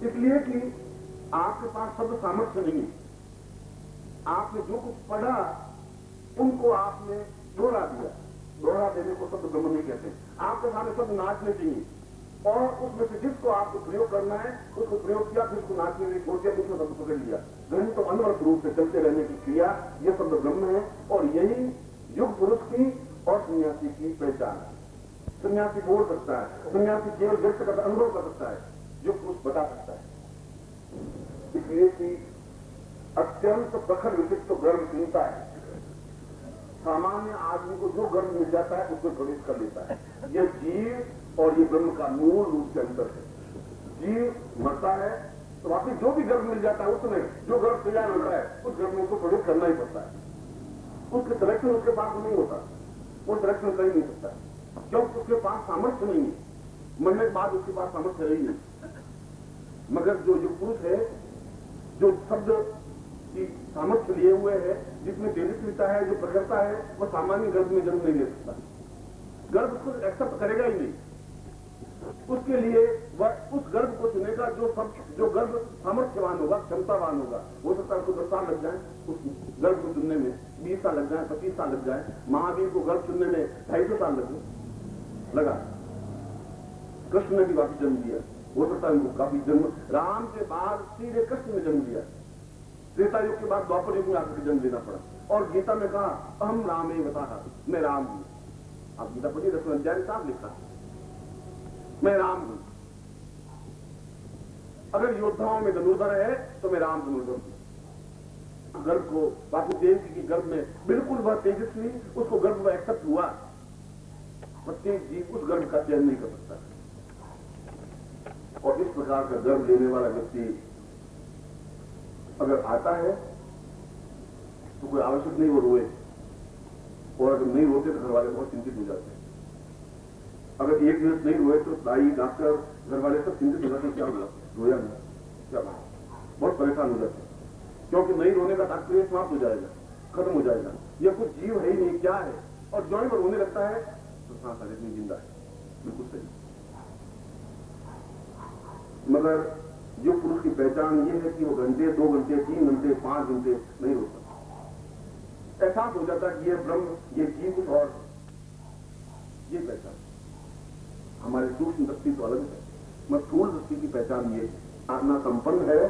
इसलिए कि आपके पास शब्द सामर्थ्य नहीं है। आपने जो कुछ पढ़ा उनको आपने दोहरा दिया। दोहरा देने को शब्द ब्रह्म नहीं कहते। आपके सामने शब्द नाचने चाहिए और उसमें से जिसको आपको प्रयोग करना है उसको प्रयोग किया, फिर उसको नाचने में छोड़ दिया, दूसरा शब्द पकड़ लिया। नहीं तो अनवरत रूप से चलते रहने की क्रिया, यह शब्द ब्रह्म है। और यही युग पुरुष की और सन्यासी की पहचान है। सन्यासी बोल सकता है, सन्यासी केवल व्यक्त करता, अनुभव कर सकता है, युग पुरुष बता सकता है। इसलिए कि अत्यंत प्रखर विशिष्ट गर्व चिंता है। सामान्य आदमी को जो गर्व मिल जाता है उसमें प्रवेश कर लेता है। यह जीव और ये ब्रह्म का मूल रूप से अंतर है। जीव मरता है तो वापिस जो भी गर्व मिल जाता है उसमें जो गर्व तैयार होता है उस गर्व में उसको प्रवेश करना ही पड़ता है। उसके सिलेक्शन उसके पास नहीं होता, वो सिलेक्शन कर ही नहीं सकता क्योंकि उसके पास सामर्थ्य नहीं है। मरने के बाद उसके पास सामर्थ्य है ही नहीं। मगर जो युग पुरुष है, जो शब्द की सामर्थ्य लिए हुए है, जिसमें तेजस्विता है, जो प्रखरता है, वो सामान्य गर्भ में जन्म नहीं ले सकता। गर्भ उसको एक्सेप्ट करेगा ही नहीं। उसके लिए वह उस गर्भ को चुनेगा जो गर्भ सामर्थ्यवान होगा, क्षमतावान होगा। हो सकता है उसको 10 साल लग जाए उस गर्भ को चुनने में, 20 साल लग जाए, 25 साल लग जाए। महावीर को गर्भ चुनने में 250 साल लगा। कृष्ण ने भी वापिस जन्म दिया, हो सकता है उनको काफी जन्म। राम के बाद सीधे कृष्ण ने जन्म दिया। त्रेता युग के बाद द्वापर युग में आकर जन्म लेना पड़ा। और गीता में कहा अहम राम ही बता, मैं राम हूं। आप गीता पढ़िए, 10वें अध्याय में साफ लिखा, मैं राम हूं। अगर योद्धाओं में धनुर्धर है तो मैं राम धनुर्धर हूं। गर्भ को वासुदेव की गर्भ में बिल्कुल वह तेजस्वी, उसको गर्भ में एक्सेप्ट हुआ। प्रत्येक जीव उस गर्भ का चयन नहीं कर सकता। और इस प्रकार का गर्भ लेने वाला व्यक्ति अगर आता है तो कोई आवश्यक नहीं वो रोए, और अगर नहीं रोते तो घर वाले बहुत चिंतित हो जाते हैं। अगर एक दिवस नहीं रोए तो दाई, डॉक्टर, घर वाले सब चिंतित हो जाते हैं, क्या हुआ, रोया नहीं, क्या बात, बहुत परेशान हो जाते हैं। क्योंकि नहीं रोने का तात्पर्य समाप्त हो जाएगा, खत्म हो जाएगा, यह कुछ जीव है ही नहीं, क्या है। और ज्वाइन पर रोने लगता है तो सांस आदमी जिंदा है, बिल्कुल सही। मगर जो पुरुष की पहचान ये है कि वो घंटे, 2 घंटे, 3 घंटे, 5 घंटे नहीं रोता। एहसास हो जाता है कि ये ब्रह्म, ये जीव कुछ और, ये पहचान। हमारी सूक्ष्म दृष्टि तो अलग है, मगर स्थूल दृष्टि की पहचान ये साधना संपन्न है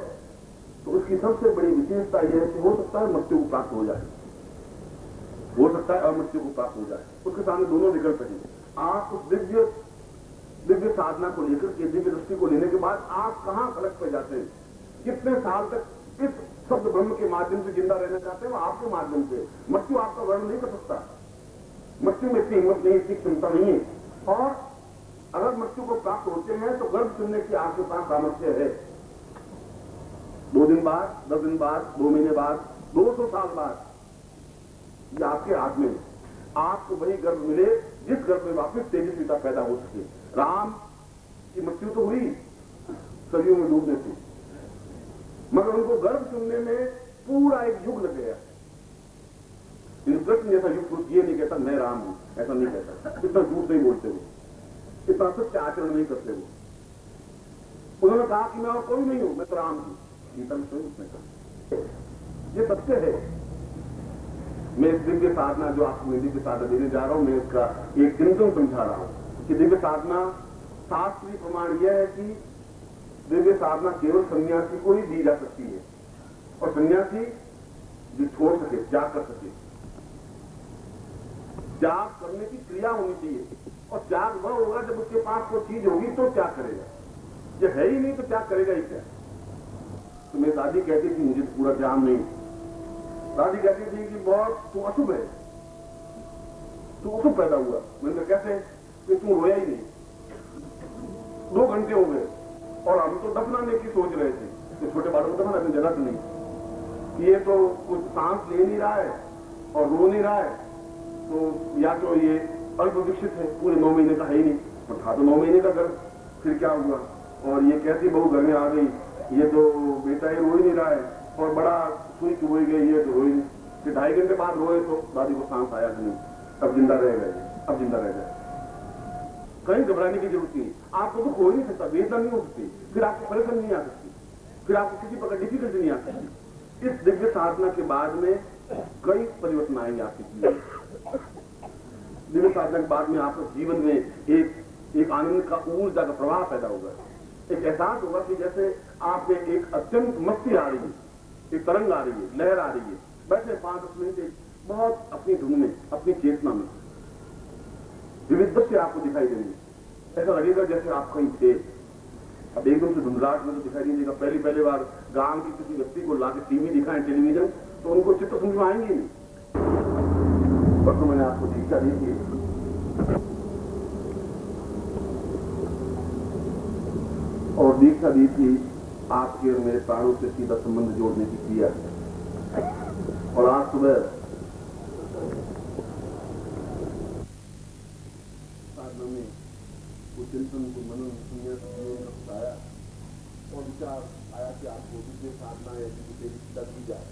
तो उसकी सबसे बड़ी विशेषता यह है कि हो सकता है मृत्यु को प्राप्त हो जाए, हो सकता है अमृत्यु को प्राप्त हो जाए। उसके सामने दोनों विकल्प हैं। आप उस दिव्य साधना को लेकर के, दिव्य दृष्टि को लेने के बाद आप कहां फलक पे जाते हैं, कितने साल तक इस शब्द ब्रह्म के माध्यम से जिंदा रहना चाहते हैं, वो आपके माध्यम से। मृत्यु आपका वर्णन नहीं कर सकता, मृत्यु में इतनी हिम्मत नहीं, इतनी क्षमता नहीं है। और अगर मृत्यु को प्राप्त होते हैं तो गर्भ चुनने की आपके पास सामर्थ्य है। 2 दिन बाद, 10 दिन बाद, 2 महीने बाद, 200 साल बाद, ये आपके हाथ में है। आपको वही गर्भ मिले जिस गर्भ में वापिस तेजस्विता पैदा हो सके। राम की मृत्यु तो हुई सदियों में डूबने से, मगर उनको गर्भ चुनने में पूरा एक युग लग गया। कृष्ण जैसा युग पुरुष ये नहीं कहता मैं राम हूं, ऐसा नहीं कहता, इतना झूठ नहीं बोलते वो, इतना सत्य आचरण नहीं करते वो। उन्होंने कहा कि मैं और कोई नहीं हूं, मैं तो राम हूं। गीता में स्वयं उसने कहा, ये सत्य है। मैं इस दिव्य साधना जो आपको मैं दिव्य साधना देने जा रहा हूं, मैं इसका एक सिम्टम समझा रहा हूं कि दिव्य साधना, शास्त्रीय प्रमाण यह है कि दिव्य साधना केवल सन्यासी को ही दी जा सकती है। और सन्यासी जो छोड़ सके, त्याग कर सके, त्याग करने की क्रिया होनी चाहिए। और त्याग वह होगा जब उसके पास कोई चीज होगी तो त्याग करेगा, जब है ही नहीं तो त्याग करेगा ही क्या। तो मेरी दादी कहती थी, मुझे तो पूरा ज्ञान नहीं, दादी कहती थी कि बहुत तू अशुभ है, तू अशुभ पैदा हुआ। मैंने कहा कैसे, कि तू रोया ही नहीं, 2 घंटे हो गए और हम तो दफनाने की सोच रहे थे, तो छोटे बालों को दफनाने जगह तो नहीं, ये तो कुछ सांस ले नहीं रहा है और रो नहीं रहा है, तो या तो ये अल्प विकसित है, पूरे 9 महीने का है ही नहीं, और था तो 9 महीने का गर्भ, फिर क्या हुआ। और ये कैसी बहू घर में आ गई, ये तो बेटा ही रो ही नहीं रहा है, और बड़ा सुई चुभ गई, ये तो रो ही नहीं। फिर 2.5 घंटे बाद रोए तो दादी को सांस आया कि नहीं, अब जिंदा रह गए, अब जिंदा रह गए। कहीं घबराने की जरूरत नहीं। आपको दुख हो ही नहीं सकता, वेदना नहीं हो सकती, फिर आपको परेशानी नहीं आ सकती, फिर आपको किसी प्रकार डिफिकल्टी नहीं आ सकती। इस दिव्य साधना के बाद में कई परिवर्तन आएंगे आपके जीवन में। दिव्य साधना के बाद में आपके जीवन में एक आनंद का, ऊर्जा का प्रवाह पैदा होगा। एक एहसास होगा कि जैसे आप में एक अत्यंत मस्ती आ रही है, एक तरंग आ रही है, लहर आ रही है, बैठे 5-10 मिनट बहुत अपनी धुन में, अपनी चेतना में विविध दृश्य आपको दिखाई देंगे। ऐसा लगेगा जैसे आप कहीं थे। अब एकदम से धुंधलाहट में तो दिखाई नहीं देगा। पहली बार गांव की किसी व्यक्ति को लाके टीवी दिखाएं, टेलीविजन, तो उनको चित्र समझ में आएंगे नहीं। पर तो मैंने आपको दीक्षा दी थी, और दीक्षा दी थी आपके और मेरे प्राणों से सीधा संबंध जोड़ने की क्रिया। और आज सुबह साधना में वो चिंतन को मनन आया और विचार आया कि आपको दूसरे साधना है दी जाए।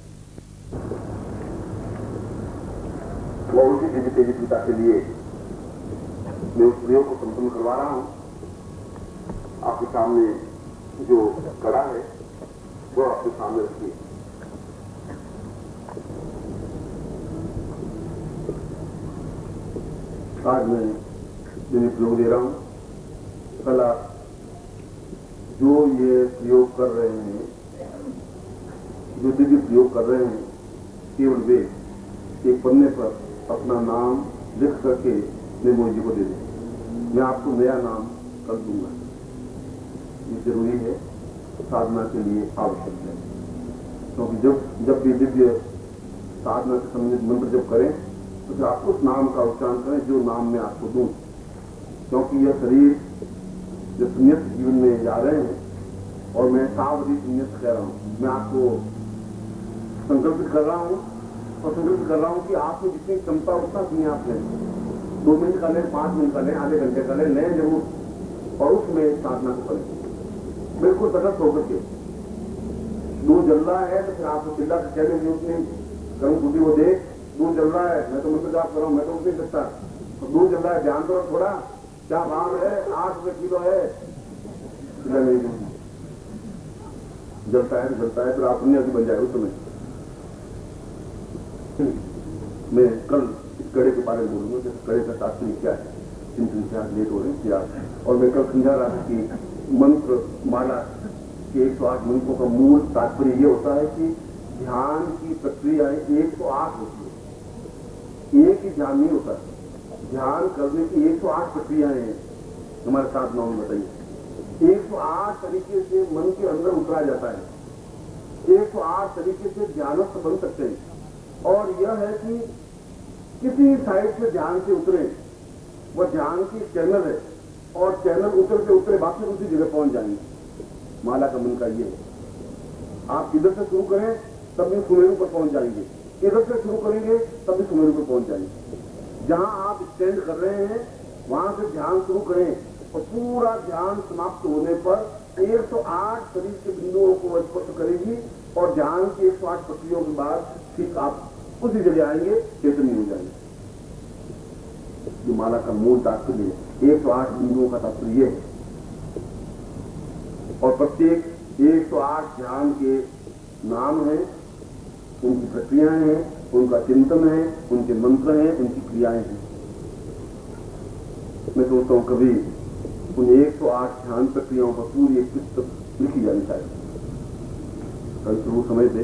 वो उसी दिव्य तेजी पिता के लिए मैं उस प्रयोग को संपन्न करवा रहा हूं। आपके सामने जो कड़ा है वो आपके सामने रखिए। आज मैं दिव्य प्रयोग दे रहा हूं। कल आप जो ये प्रयोग कर रहे हैं, जो दिव्य प्रयोग कर रहे हैं, केवल वे एक पन्ने पर अपना नाम लिख करके मैं मोदी जी को दे दें। मैं आपको नया नाम कर दूंगा। ये जरूरी है, साधना के लिए आवश्यक है। क्योंकि जब भी दिव्य साधना से संबंधित मंत्र जब करें तो फिर आप उस नाम का उच्चारण करें जो नाम मैं आपको दूं। क्योंकि यह शरीर जो संन्यास जीवन में जा रहे हैं, और मैं सावधि संन्यास कह रहा हूं, मैं आपको संकल्पित कर रहा हूं और संकल्पित कर रहा हूं कि आप में जितनी क्षमता उतना संन्यास लें। 2 मिनट का लें, 5 मिनट का लें, आधे घंटे का लें जरूर, और उसमें साधना को करें बिल्कुल तटस्थ होकर के। दूध जल रहा है तो फिर आपको चिल्ला के कहने की जरूरत नहीं। कर्म बुद्धि को देख, दूध जल रहा है, मैं तो मुझसे जाप कर रहा हूं, मैं तो उठ नहीं सकता, तो दूध जल रहा है, ध्यान दो थोड़ा, क्या भाव है, 8 रुपए किलो है, चिल्ला नहीं जलता है तो जलता है, फिर आप पुण्य बन जाए उस समय। मैं कल इस कड़े के बारे में बोलूंगा कि कड़े का तात्पर्य क्या है, चिंतन क्या लेट हो रहे हैं। और मैं कल समझा रहा था कि मंत्र माला के 108 मंत्रों का मूल तात्पर्य ये होता है कि ध्यान की प्रक्रियाएं 108 होती है, एक ही ध्यान नहीं होता। ध्यान करने की 108 प्रक्रियाएं हैं हमारे साधनाओं में बताइए। 108 तरीके से मन के अंदर उतरा जाता है, 108 तरीके से ध्यानस्थ बन सकते हैं। और यह है कि किसी साइड से ध्यान से उतरे, वह ध्यान की चैनल है, और चैनल उतरते उतरे वापस उसी जगह पहुंच जाएंगे। माला का मन का ये है, आप इधर से शुरू करें तब भी सुमेरु पर पहुंच जाएंगे, इधर से शुरू करेंगे तब भी सुमेरु पर पहुंच जाएंगे। जहां आप स्टैंड कर रहे हैं वहां से ध्यान शुरू करें, और पूरा ध्यान समाप्त होने पर 108 शरीर के बिंदुओं को स्पर्श करेगी, और ध्यान की 108 प्रक्रियाओं के बाद ठीक आप उसी जगह आएंगे, चेतन हो जाएंगे। जो माला का मूल तात्पर्य 108 बिंदुओं का तात्पर्य है, और प्रत्येक 108 ध्यान के नाम है, उनकी प्रक्रियाएं हैं, उनका चिंतन है, उनके मंत्र हैं, उनकी क्रियाएं हैं। मैं सोचता हूं कभी उन 108 ध्यान प्रक्रियाओं पर पूरी एक पुस्तक लिखी जानी चाहिए। कभी शुरू समय से